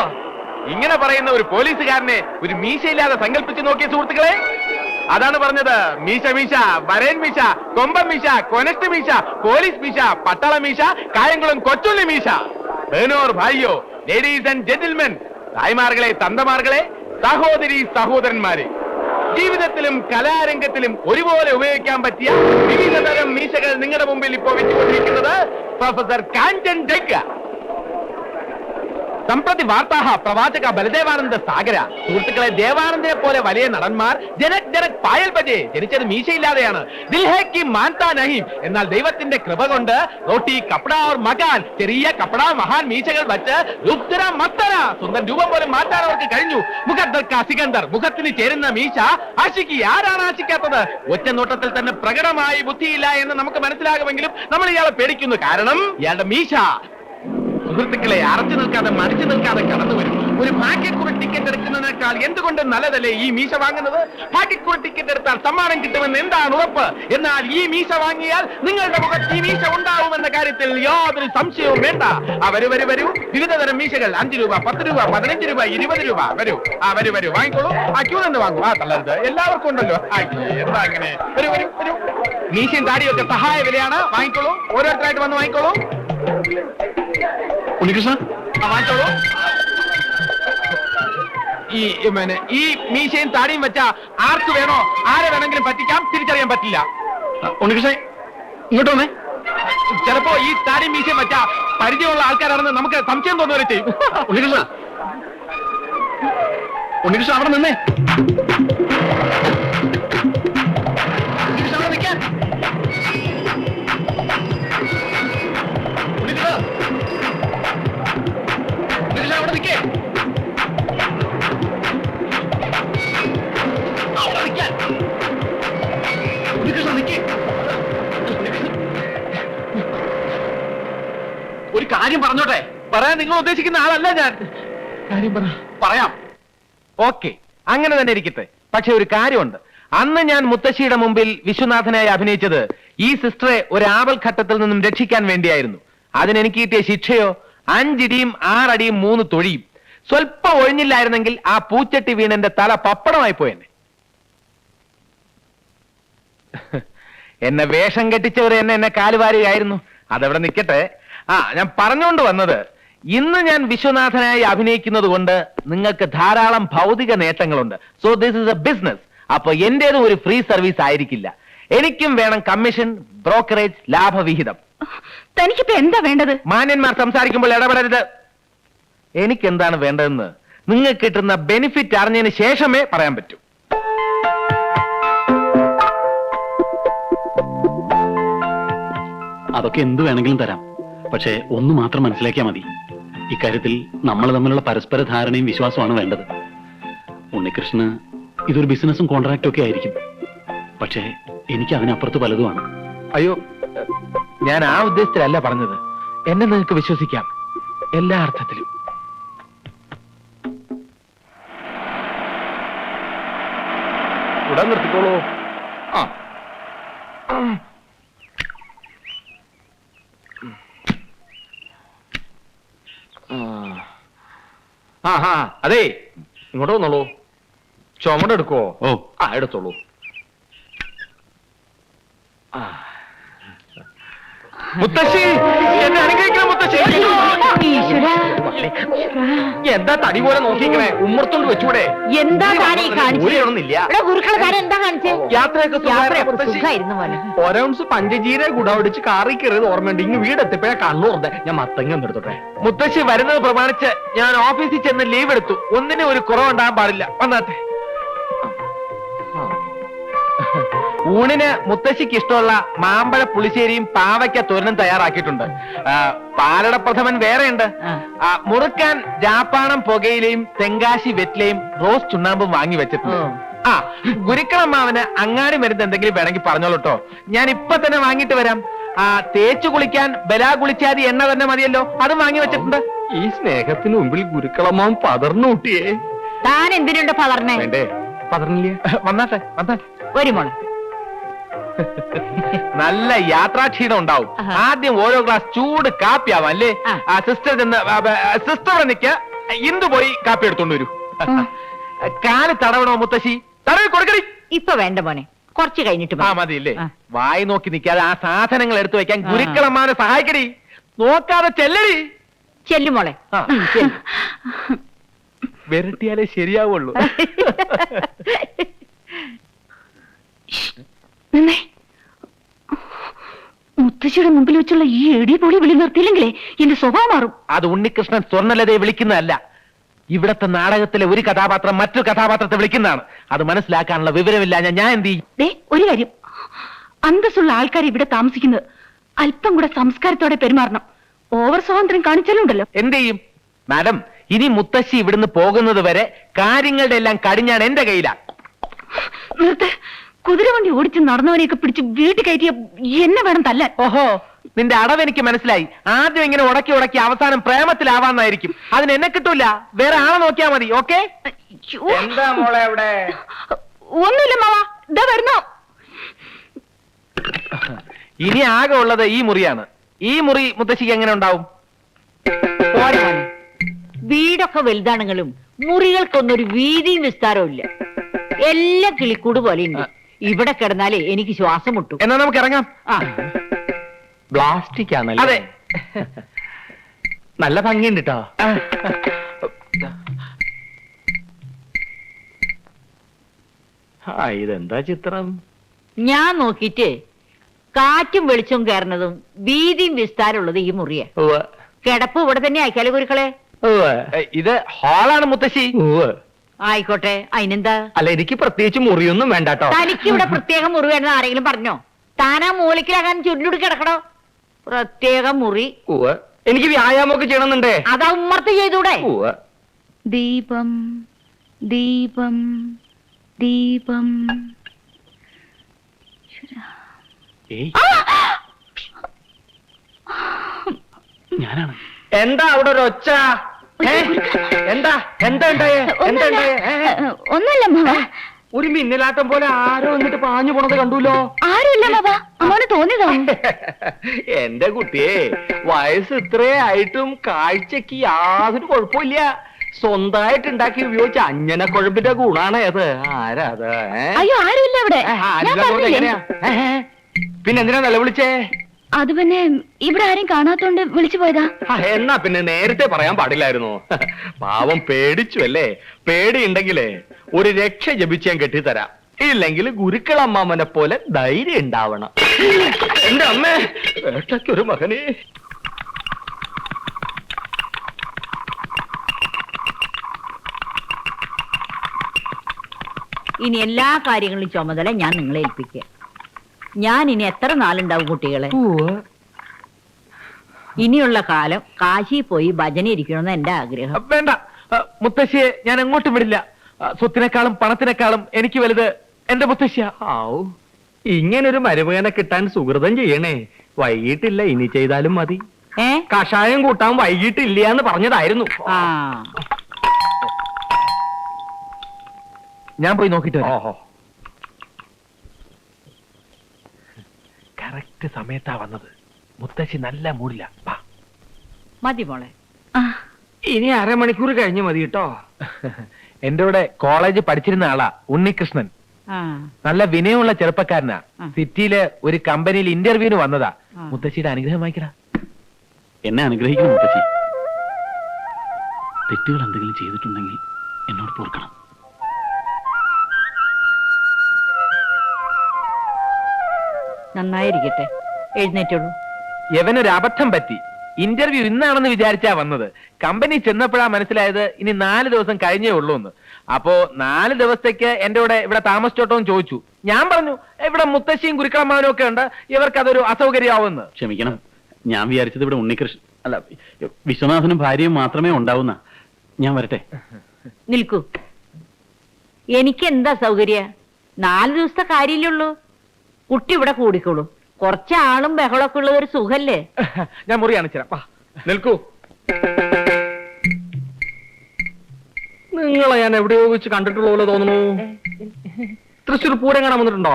എന്തുവാ ഇങ്ങനെ പറയുന്ന ഒരു പോലീസുകാരനെ ഒരു മീശയില്ലാതെ സങ്കല്പിച്ച് നോക്കിയ സുഹൃത്തുക്കളെ? അതാണ് പറഞ്ഞത്, മീശ മീശ, വരേൻ മീശ, കൊമ്പം മീശ, കൊനസ്റ്റ് മീശ, പോലീസ് മീശ, പട്ടാള മീശ, കായംകുളം കൊച്ചുള്ളി മീശ. ബഹനോർ ഭായിയോ, ലേഡീസ് ആൻഡ് ജെന്റിൽമെൻ, തായ്മാർകളെ, തന്തമാർകളെ, സഹോദരി സഹോദരന്മാരെ, ജീവിതത്തിലും കലാരംഗത്തിലും ഒരുപോലെ ഉപയോഗിക്കാൻ പറ്റിയ വിവിധതരം മീശകൾ നിങ്ങളുടെ മുമ്പിൽ ഇപ്പോൾ വെച്ചുകൊണ്ടിരിക്കുന്നത് പ്രൊഫസർ കാഞ്ചൻ ജഗ്ഗ. സംപ്രതി വാർത്താഹ പ്രവാചക ബലദേവാനന്ദ സാഗര. സുഹൃത്തുക്കളെ, ദേവാനന്ദനെ പോലെ വലിയ നടന്മാർ ജനക് പായൽ ബജെ ജനിച്ചത് മീശയില്ലാതെയാണ്. ദിൽഹേക്ക് മാൻതാ നഹീം. എന്നാൽ ദൈവത്തിന്റെ കൃപ കൊണ്ട് റോട്ടി കപ്പട ഓർ മകാൻ, ചെറിയ കപ്പട മഹാൻ മീശകൾ വച്ച് രുദ്ര മസ്തര, സ്വന്തം രൂപം പോലും മാറ്റാൻ അവർക്ക് കഴിഞ്ഞു. മുഖദ്ദർക്ക സികന്ദർ, മുഖത്തിന് ചേരുന്ന മീശ ആശിക്ക്. ആരാണ് ആശിക്കാത്തത്? ഒറ്റ നോട്ടത്തിൽ തന്നെ പ്രകടമായി ബുദ്ധിയില്ല എന്ന് നമുക്ക് മനസ്സിലാകുമെങ്കിലും നമ്മൾ ഇയാളെ പേടിക്കുന്നു. കാരണം ഇയാളുടെ മീശ സുഹൃത്തുക്കളെ അറച്ചു നിൽക്കാതെ മറിച്ചു നിൽക്കാതെ കടന്നു വരും. ഒരു ഭാഗ്യക്കുറി ടിക്കറ്റ് എടുക്കുന്നതിനേക്കാൾ എന്തുകൊണ്ട് നല്ലതല്ലേ ഈ മീശ വാങ്ങുന്നത്? ഭാഗ്യക്കുറി ടിക്കറ്റ് എടുത്താൽ സമ്മാനം കിട്ടുമെന്ന് എന്താണ് ഉറപ്പ്? എന്നാൽ ഈ മീശ വാങ്ങിയാൽ നിങ്ങളുടെ മുഖത്ത് ഈ മീശ ഉണ്ടാവുമെന്ന കാര്യത്തിൽ യാതൊരു സംശയവും വേണ്ട. വരൂ, വിവിധതരം മീശകൾ. 5 രൂപ, 10 രൂപ, 15 രൂപ, 20 രൂപ. വരൂ, വാങ്ങിക്കോളൂ. ക്യൂ നിന്ന് വാങ്ങും. തള്ളരുത്, എല്ലാവർക്കും ഉണ്ടല്ലോ. എന്താ അങ്ങനെ? വരൂ. മീശയും താടിയൊക്കെ സഹായ വിലയാണ്. വാങ്ങിക്കോളൂ, ഓരോരുത്തരായിട്ട് വന്ന് വാങ്ങിക്കോളൂ. ഉണ്ണികൃഷ്ണ, വാങ്ങിച്ചോളൂ. ഈ മീശയും താടിയും വെച്ചാ ആർക്ക് വേണോ ആരെ വേണമെങ്കിലും പറ്റിക്കാം, തിരിച്ചറിയാൻ പറ്റില്ല. ഉണ്ണികൃഷ്ണ ഇങ്ങോട്ട് വന്നേ. ചിലപ്പോ ഈ താടിയും മീശയും വെച്ചാ പരിചയമുള്ള ആൾക്കാരാണെന്ന് നമുക്ക് സംശയം തോന്നുവരെ ചെയ്യും. ഉണ്ണികൃഷ്ണ അവിടെ നിന്നേ. ഒരു കാര്യം പറഞ്ഞോട്ടെ? പറയാൻ നിങ്ങൾ ഉദ്ദേശിക്കുന്ന ആളല്ല ഞാൻ. കാര്യം പറയാം. ഓക്കെ, അങ്ങനെ തന്നെ ഇരിക്കട്ടെ. പക്ഷെ ഒരു കാര്യമുണ്ട്. അന്ന് ഞാൻ മുത്തശ്ശിയുടെ മുമ്പിൽ വിശ്വനാഥനായി അഭിനയിച്ചത് ഈ സിസ്റ്ററെ ഒരു ആപൽഘട്ടത്തിൽ നിന്നും രക്ഷിക്കാൻ വേണ്ടിയായിരുന്നു. അതിനെനിക്ക് കിട്ടിയ ശിക്ഷയോ 5 ഇടിയും 6 അടിയും 3 തൊഴിയും. സ്വല്പം ഒഴിഞ്ഞില്ലായിരുന്നെങ്കിൽ ആ പൂച്ചട്ടി വീണെന്റെ തല പപ്പടമായി പോയെന്നെ. എന്നെ വേഷം കെട്ടിച്ചവർ എന്നെ കാലുവാരുകയായിരുന്നു. അതെവിടെ നിൽക്കട്ടെ. ഞാൻ പറഞ്ഞുകൊണ്ട് വന്നത്, ഇന്ന് ഞാൻ വിശ്വനാഥനായി അഭിനയിക്കുന്നത് കൊണ്ട് നിങ്ങൾക്ക് ധാരാളം ഭൗതിക നേട്ടങ്ങളുണ്ട്. So this is a business. അപ്പൊ എന്റേതും ഒരു ഫ്രീ സർവീസ് ആയിരിക്കില്ല. എനിക്കും വേണം കമ്മീഷൻ, ബ്രോക്കറേജ്, ലാഭവിഹിതം. തനിക്കിപ്പോ എന്താ വേണ്ടത്? മാന്യന്മാർ സംസാരിക്കുമ്പോൾ ഇടപെടരുത്. എനിക്കെന്താണ് വേണ്ടതെന്ന് നിങ്ങൾക്ക് കിട്ടുന്ന ബെനിഫിറ്റ് അറിഞ്ഞതിന് ശേഷമേ പറയാൻ പറ്റൂ. അതൊക്കെ എന്ത് വേണമെങ്കിലും തരാം. പക്ഷേ ഒന്ന് മാത്രം മനസ്സിലാക്കിയാൽ മതി. ഇക്കാര്യത്തിൽ നമ്മൾ തമ്മിലുള്ള പരസ്പര ധാരണയും വിശ്വാസമാണ് വേണ്ടത്. ഉണ്ണികൃഷ്ണന് ഇതൊരു ബിസിനസ്സും കോൺട്രാക്റ്റും ഒക്കെ ആയിരിക്കും. പക്ഷേ എനിക്ക് അതിനപ്പുറത്ത് പലതുമാണ്. അയ്യോ, ഞാൻ ആ ഉദ്ദേശത്തിലല്ല പറഞ്ഞത്. എന്നെ നിങ്ങൾക്ക് വിശ്വസിക്കാം, എല്ലാ അർത്ഥത്തിലും. ഉടൻ നിർത്തിക്കോളൂ. അതെ, ഇങ്ങോട്ട് വന്നോളൂ. ചുമട് എടുക്കുവോ? എടുത്തോളൂ. മുത്തശ്ശി, എന്നെ അനുഗ്രഹിക്കണം മുത്തശ്ശി. എന്താ തടി പോലെ നോക്കിക്കണേ? ഉമ്മർത്തോണ്ട് വെച്ചൂടെ? എന്താ ഒരൗൺസ് പഞ്ചജീര ഗുഡൌടിച്ച് കാറി കയറിയത് ഓർമ്മയുണ്ട്. ഇങ്ങ് വീടെത്തിപ്പോഴാ കണ്ണൂർന്ന്. ഞാൻ മത്തങ്ങ എടുത്തോട്ടെ. മുത്തശ്ശി വരുന്നത് പ്രമാണിച്ച് ഞാൻ ഓഫീസിൽ ചെന്ന് ലീവ് എടുത്തു. ഒന്നിനും ഒരു കുറവുണ്ടാകാൻ പാടില്ല. വന്നാട്ടെ. ഊണിന് മുത്തശ്ശിക്ക് ഇഷ്ടമുള്ള മാമ്പഴ പുളിശ്ശേരിയും പാവയ്ക്ക തോരനും തയ്യാറാക്കിയിട്ടുണ്ട്. പാലട പ്രഥമൻ വേറെയുണ്ട്. മുറുക്കാൻ ജാപ്പാണം പുകയിലയും തെങ്കാശി വെറ്റിലയും റോസ് ചുണ്ണാമ്പും വാങ്ങി വെച്ചിട്ടുണ്ട്. ഗുരുക്കളമ്മാവന് അങ്ങാടി മരുന്ന് എന്തെങ്കിലും വേണമെങ്കിൽ പറഞ്ഞോളൂട്ടോ. ഞാൻ ഇപ്പൊ തന്നെ വാങ്ങിട്ട് വരാം. തേച്ചു കുളിക്കാൻ ബലാ കുളിച്ചാതി എണ്ണ തന്നെ മതിയല്ലോ, അതും വാങ്ങി വെച്ചിട്ടുണ്ട്. ഈ സ്നേഹത്തിന് മുമ്പിൽ ഗുരുക്കളമ്മാവൻ പതർന്നു കൂട്ടിയേ. താൻ എന്തിനുണ്ട് പതർന്നേ? വേണ്ടേ? പതർന്നില്ലേ? വന്നാട്ടെ. ഒരു മോളെ, നല്ല യാത്രാക്ഷീണം ഉണ്ടാവും. ആദ്യം ഓരോ ഗ്ലാസ് ചൂട് കാപ്പിയാവാം അല്ലേ? സിസ്റ്റർ നിക്ക് ഇന്ദു പോയി കാപ്പി എടുത്തോണ്ട് വരൂ. കാല് തടവണോ മുത്തശ്ശി? തടവി കൊടുക്കടി. ഇപ്പൊ വേണ്ട മോനെ, കുറച്ച് കഴിഞ്ഞിട്ട് ആ മതി. മതിയില്ലേ? ആ. വായി നോക്കി നിൽക്കാതെ ആ സാധനങ്ങൾ എടുത്തു വെക്കാൻ ആ. ഗുരുക്കളമ്മാനെ സഹായിക്കടി. നോക്കാതെ ചെല്ലടി. ചെല്ലു മോളെ. ആ. ചെല്ലു. വിരട്ടിയാലേ ശരിയാവുള്ളൂ. നിന്നെ മുത്തശ്ശിയുടെ മുമ്പിൽ വെച്ചുള്ള ഈ എടി പൊളി വിളി നിർത്തിയില്ലെങ്കിലേ എന്റെ സ്വഭാവം മാറും. അത് ഉണ്ണികൃഷ്ണൻ സ്വർണ്ണലതയെ വിളിക്കുന്നതല്ല. ഇവിടത്തെ നാടകത്തിലെ ഒരു കഥാപാത്രം മറ്റൊരു കഥാപാത്രത്തെ വിളിക്കുന്നതാണ്. അത് മനസ്സിലാക്കാനുള്ള വിവരമില്ല. ഞാൻ എന്ത് ചെയ്യും? ദേ ഒരു കാര്യം, അന്തസ്സുള്ള ആൾക്കാർ ഇവിടെ താമസിക്കുന്നത് അല്പം കൂടെ സംസ്കാരത്തോടെ പെരുമാറണം. ഓവർ സ്വാതന്ത്ര്യം കാണിച്ചാലുണ്ടല്ലോ. എന്ത് ചെയ്യും മാഡം? ഇനി മുത്തശ്ശി ഇവിടുന്ന് പോകുന്നത് വരെ കാര്യങ്ങളുടെ എല്ലാം കടിഞ്ഞാണ് എന്റെ കയ്യിലാ. നിർത്ത്. കുതിരവണ്ടി ഓടിച്ച് നടന്നവനെയൊക്കെ പിടിച്ച് വീട്ടിൽ കയറ്റിയ എന്നെ വേണം തല്ലാൻ. ഓഹോ, നിന്റെ അടവ് എനിക്ക് മനസ്സിലായി. ആദ്യം ഇങ്ങനെ ഉടക്കി ഉടക്കി അവസാനം പ്രേമത്തിലാവാന്നായിരിക്കും. അതിന് എന്നെ കിട്ടൂല. വേറെ ആളെ നോക്കിയാ മതി. ഓക്കെ? അയ്യോ. എന്താ മോളെ അവിടെ? ഒന്നുമില്ല മാവാ, ഇതാ വരുന്നോ. ഇനി ആകെ ഉള്ളത് ഈ മുറിയാണ്. ഈ മുറി മുത്തശ്ശിക്ക് എങ്ങനെ ഉണ്ടാവും? പോരെ മോനെ. വീടൊക്കെ വലുതാണെങ്കിലും മുറികൾക്കൊന്നൊരു വീതിയും വിസ്താരവും ഇല്ല. എല്ലാം കിളിക്കൂട് പോലെ ഉണ്ട്. ഇവിടെ കിടന്നാലേ എനിക്ക് ശ്വാസം മുട്ടും. എന്നാ നമുക്ക് ഇറങ്ങാം. ആ, പ്ലാസ്റ്റിക് ആണല്ലേ? അതെ. നല്ല ഭംഗിയുണ്ട് കേട്ടോ. ഇതെന്താ ചിത്രം? ഞാൻ നോക്കിയിട്ട് കാറ്റും വെളിച്ചവും കയറുന്നതും വീതിയും വിസ്താരമുള്ളത് ഈ മുറിയെ. കിടപ്പ് ഇവിടെ തന്നെ ആയിക്കാലേ ഗുരുക്കളെ. ഇത് ഹാളാണ് മുത്തശ്ശി. ആയിക്കോട്ടെ, അതിനെന്താ? അല്ല, എനിക്ക് പ്രത്യേകിച്ച് മുറിയൊന്നും വേണ്ട കേട്ടോ. തനിക്ക് ഇവിടെ പ്രത്യേക മുറി വേണമെന്ന് ആരെങ്കിലും പറഞ്ഞോ? താനാ മൂലക്കിലാകാൻ ചുരുളുടി കിടക്കണോ? പ്രത്യേക മുറി. എനിക്ക് വ്യായാമമൊക്കെ ചെയ്യണമെന്നുണ്ടേ. അതാ ഉമ്മർത്ത് ചെയ്തൂടെ? ദീപം ദീപം ദീപം. ഞാനാണ്. എന്താ അവിടെ ഒരു ഒച്ച? എന്താ എന്താ ഉണ്ടായേ? എന്താ ഉണ്ടായേ? ഒന്നുമില്ല മാവാ. ഒരു മിന്നലാട്ടം പോലെ ആരോ എന്നിട്ട് പാഞ്ഞു പോണത് കണ്ടുല്ലോ. ആരുമില്ല മാവാ, അമ്മോന് തോന്നിയതോ? എന്റെ കുട്ടിയെ, വയസ്സ് ഇത്രേ ആയിട്ടും കാഴ്ചക്ക് യാതൊരു കുഴപ്പമില്ല. സ്വന്തമായിട്ട് ഉണ്ടാക്കി ഉപയോഗിച്ച അഞ്ഞന കുഴമ്പിന്റെ ഗുണാണ് അത്. ആരാ അത്? അയ്യോ, ആരുമില്ല അവിടെ. ഞാൻ പറഞ്ഞില്ലേ? എങ്ങനെയാ? പിന്നെന്തിനാ നിലവിളിച്ചേ? അത് പിന്നെ ഇവിടെ ആരും കാണാത്തോണ്ട് വിളിച്ചു പോയതാ. എന്നാ പിന്നെ നേരത്തെ പറയാൻ പാടില്ലായിരുന്നു. പാവം പേടിച്ചു അല്ലേ? പേടിയുണ്ടെങ്കിലേ ഒരു രക്ഷ ജപിച്ച് ഞാൻ കെട്ടിത്തരാം. ഇല്ലെങ്കിൽ ഗുരുക്കളമ്മാമനെ പോലെ ധൈര്യം ഉണ്ടാവണം. എന്റെ അമ്മേ, വേട്ടയ്ക്കൊരു മകനെ. ഇനി എല്ലാ കാര്യങ്ങളും ചുമതല ഞാൻ നിങ്ങളെ ഏൽപ്പിക്കുക. ഞാൻ ഇനി എത്ര നാളുണ്ടാവും കുട്ടികളെ? ഇനിയുള്ള കാലം കാശി പോയി ഭജന ഇരിക്കണമെന്ന് എന്റെ ആഗ്രഹം. വേണ്ട മുത്തശ്ശിയെ ഞാൻ എങ്ങോട്ടും വിടില്ല. സ്വത്തിനേക്കാളും പണത്തിനേക്കാളും എനിക്ക് വലുത് എന്റെ മുത്തശ്ശിയാ. ഇങ്ങനൊരു മരുമകനെ കിട്ടാൻ സുഹൃതം ചെയ്യണേ. വൈകിട്ടില്ല, ഇനി ചെയ്താലും മതി. കഷായം കൂട്ടാൻ വൈകിട്ടില്ല എന്ന് പറഞ്ഞതായിരുന്നു. ഞാൻ പോയി നോക്കിട്ട് കറക്റ്റ് സമയത്താ വന്നത്. മുത്തശ്ശി നല്ല മൂടില്ല. മതി മോളെ. ഇനി അരമണിക്കൂർ കഴിഞ്ഞ് മതി കേട്ടോ. എന്റെ കൂടെ കോളേജ് പഠിച്ചിരുന്ന ആളാ ഉണ്ണികൃഷ്ണൻ. നല്ല വിനയമുള്ള ചെറുപ്പക്കാരനാ. സിറ്റിയില് ഒരു കമ്പനിയിൽ ഇന്റർവ്യൂവിന് വന്നതാ. മുത്തശ്ശിയുടെ അനുഗ്രഹം വായിക്കടാ. എന്നെ അനുഗ്രഹിക്കണം മുത്തശ്ശി. തെറ്റുകൾ എന്തെങ്കിലും ചെയ്തിട്ടുണ്ടെങ്കിൽ എന്നോട് പൊറുക്കണം. നന്നായിരിക്കട്ടെ. എഴുന്നേറ്റുള്ളൂ. യവനൊരു അബദ്ധം പറ്റി. ഇന്റർവ്യൂ ഇന്നാണെന്ന് വിചാരിച്ചാ വന്നത്. കമ്പനി ചെന്നപ്പോഴാ മനസ്സിലായത് ഇനി 4 ദിവസം കഴിഞ്ഞേ ഉള്ളൂ എന്ന്. അപ്പോ 4 ദിവസത്തേക്ക് എന്റെ കൂടെ ഇവിടെ താമസിച്ചോട്ടോന്ന് ചോദിച്ചു. ഞാൻ പറഞ്ഞു ഇവിടെ മുത്തശ്ശിയും ഗുരുക്കളമ്മാവനും ഒക്കെ ഉണ്ട്, ഇവർക്ക് അതൊരു അസൗകര്യമാവുമെന്ന്. ക്ഷമിക്കണം, ഞാൻ വിചാരിച്ചത് ഇവിടെ ഉണ്ണികൃഷ്ണൻ അല്ല വിശ്വനാഥനും ഭാര്യയും മാത്രമേ ഉണ്ടാവുന്ന. ഞാൻ വരട്ടെ. നിൽക്കൂ. എനിക്ക് എന്താ സൗകര്യ? 4 ദിവസത്തെ കാര്യമില്ലുള്ളൂ. കുട്ടി ഇവിടെ കൂടിക്കോളൂ. കുറച്ചാളും ബഹളമൊക്കെ ഉള്ളത് ഒരു സുഖല്ലേ? ഞാൻ മുറി കാണിച്ചുതരാം. നിൽക്കൂ. നിങ്ങളെ ഞാൻ എവിടെയോ വെച്ച് കണ്ടിട്ടുള്ള പോലെ തോന്നുന്നു. തൃശ്ശൂർ പൂരം കാണാൻ വന്നിട്ടുണ്ടോ?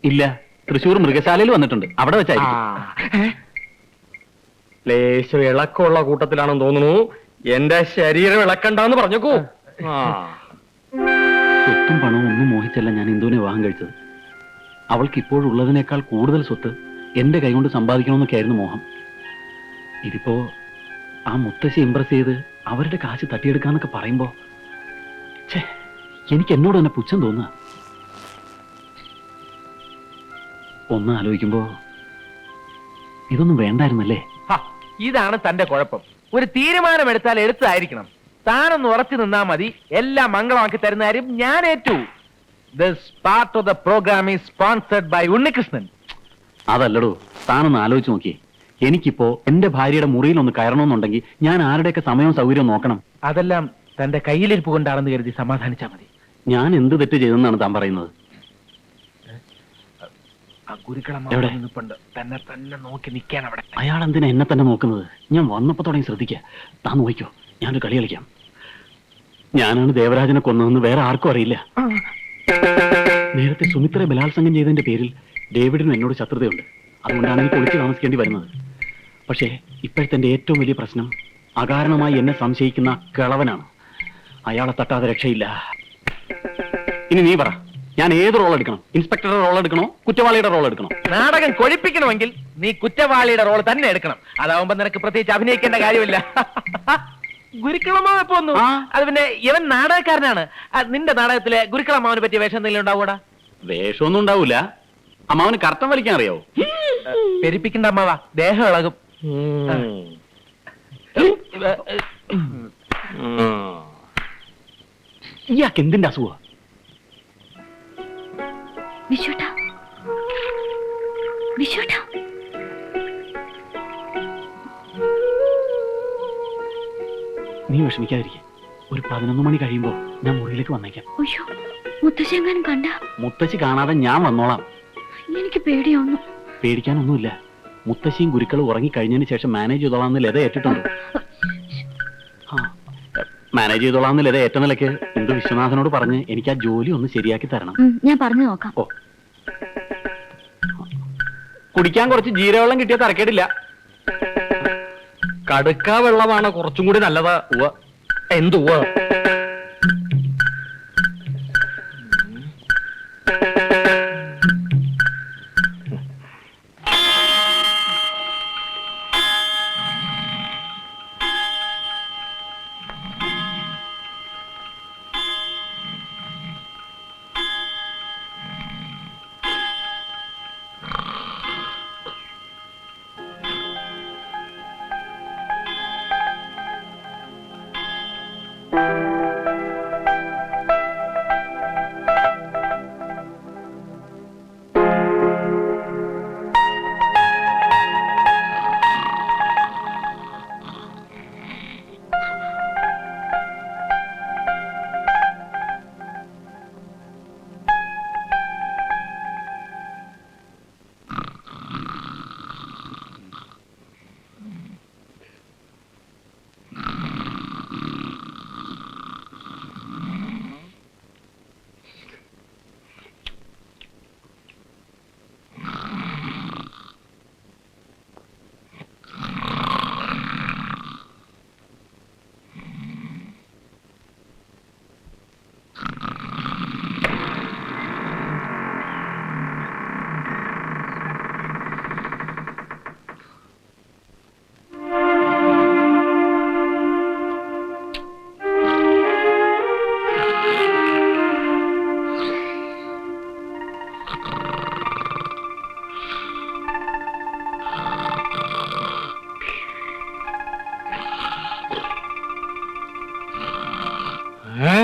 ഇല്ല, തൃശ്ശൂർ മൃഗശാലയിൽ വന്നിട്ടുണ്ട്. അവിടെ വെച്ചായിരിക്കും. ലേശം ഇളക്കമുള്ള കൂട്ടത്തിലാണെന്ന് തോന്നുന്നു. എന്റെ ശരീരം ഇളക്കണ്ടെന്ന് പറഞ്ഞേക്കൂ. സ്വത്തും പണവും ഒന്നും മോഹിച്ചല്ല ഞാൻ ഇന്ദുവിനെ വിവാഹം കഴിച്ചത്. അവൾക്ക് ഇപ്പോഴുള്ളതിനേക്കാൾ കൂടുതൽ സ്വത്ത് എന്റെ കൈകൊണ്ട് സമ്പാദിക്കണമെന്നൊക്കെ ആയിരുന്നു മോഹം. ഇതിപ്പോ ആ മുത്തശ്ശി ഇംപ്രസ് ചെയ്ത് അവരുടെ കാശ് തട്ടിയെടുക്കാന്നൊക്കെ പറയുമ്പോ എനിക്ക് എന്നോട് തന്നെ പുച്ഛം തോന്നുക. ഒന്ന് ആലോചിക്കുമ്പോ ഇതൊന്നും വേണ്ടായിരുന്നല്ലേ? ഇതാണ് തന്റെ കുഴപ്പം. ഒരു തീരുമാനമെടുത്താൽ എടുത്തായിരിക്കണം. താനൊന്ന് ഉറച്ചു നിന്നാ മതി. എല്ലാം മംഗളമാക്കി തരുന്ന കാര്യം ഞാൻ ഏറ്റു. This part of the programme is sponsored by Unnikrishnan. അതല്ലടോ, താനൊന്ന് ആലോചിച്ച് നോക്കിയേ. എനിക്കിപ്പോ എന്റെ ഭാര്യയുടെ മുറിയിൽ ഒന്ന് കയറണമെന്നുണ്ടെങ്കിൽ ഞാൻ ആരുടെയൊക്കെ സമയവും സൗകര്യവും നോക്കണം. അതെല്ലാം തന്റെ കയ്യിലിരിപ്പ് കൊണ്ടാണെന്ന് കരുതി സമാധാനിച്ചാ മതി. ഞാൻ എന്ത് തെറ്റ് ചെയ്തെന്നാണ് താൻ പറയുന്നത്? എവിടെ? തന്നെ തന്നെ നോക്കി നിൽക്കാൻ അവിടെ. അയാൾ എന്തിനാ എന്നെ തന്നെ നോക്കുന്നത്? ഞാൻ വന്നപ്പോ തുടങ്ങി ശ്രദ്ധിക്കുക. താൻ നോക്കിക്കോ, ഞാനൊരു കളി കളിക്കാം. ഞാനാണ് ദേവരാജനെ കൊന്നതെന്ന് വേറെ ആർക്കും അറിയില്ല. നേരത്തെ സുമിത്രയെ ബലാത്സംഗം ചെയ്തതിന്റെ പേരിൽ ഡേവിഡിനും എന്നോട് ശത്രുതയുണ്ട്. അതുകൊണ്ടാണ് എനിക്ക് ഒളിച്ചു താമസിക്കേണ്ടി വരുന്നത്. പക്ഷേ ഇപ്പോഴത്തെ എന്റെ ഏറ്റവും വലിയ പ്രശ്നം അകാരണമായി എന്നെ സംശയിക്കുന്ന കിളവനാണ്. അയാളെ തട്ടാതെ രക്ഷയില്ല. ഇനി നീ പറ, ഞാൻ ഏത് റോൾ എടുക്കണം? ഇൻസ്പെക്ടറുടെ റോൾ എടുക്കണോ, കുറ്റവാളിയുടെ റോൾ എടുക്കണോ? നാടകം കൊഴിപ്പിക്കണമെങ്കിൽ നീ കുറ്റവാളിയുടെ റോൾ തന്നെ എടുക്കണം. അതാവുമ്പോ നിനക്ക് പ്രത്യേകിച്ച് അഭിനയിക്കേണ്ട കാര്യമില്ല. ഗുരുക്കളമാവ് എപ്പോ വന്നു? അത് പിന്നെ ഇവൻ നാടകക്കാരനാണ്. നിന്റെ നാടകത്തിലെ ഗുരുക്കളമാവിനെ പറ്റിയ വേഷം എന്തെങ്കിലും ഉണ്ടാവൂടാ? വേഷമൊന്നും ഉണ്ടാവൂല. അമ്മാവന് കർത്തം വലിക്കാൻ അറിയാവോ? പെരിപ്പിക്കണ്ട അമ്മാവാ, ദേഹം ഇളകും. ഇയാൾക്ക് എന്തിന്റെ അസുഖ? വിശുട്ടാ, വിശുട്ടാ, നീ വിഷമിക്കാതിരിക്കെ. ഒരു 11 മണി കഴിയുമ്പോ ഞാൻ മുറിയിലേക്ക് വന്നേക്കാം. അയ്യോ, മുത്തശ്ശെങ്ങാനും കണ്ട? മുത്തശ്ശി കാണാതെ ഞാൻ വന്നോളാം. എനിക്ക് പേടിയൊന്നും. പേടിക്കാനൊന്നുമില്ല. മുത്തശ്ശിയും ഗുരുക്കളും ഉറങ്ങിക്കഴിഞ്ഞതിന് ശേഷം മാനേജ് ചെയ്തോളാന്ന് ലത ഏറ്റിട്ടുണ്ട്. മാനേജ് ചെയ്തോളാന്ന് ലത ഏറ്റ നിലയ്ക്ക് എന്ത് വിശ്വനാഥനോട് പറഞ്ഞ് എനിക്ക് ആ ജോലി ഒന്ന് ശരിയാക്കി തരണം. ഞാൻ പറഞ്ഞു നോക്കാം. ഓ, കുടിക്കാൻ കുറച്ച് ജീരവെള്ളം കിട്ടിയ തരക്കേടില്ല. കടുക്ക വെള്ളമാണ് കുറച്ചും കൂടി നല്ലത്. എന്തുവ? ഏ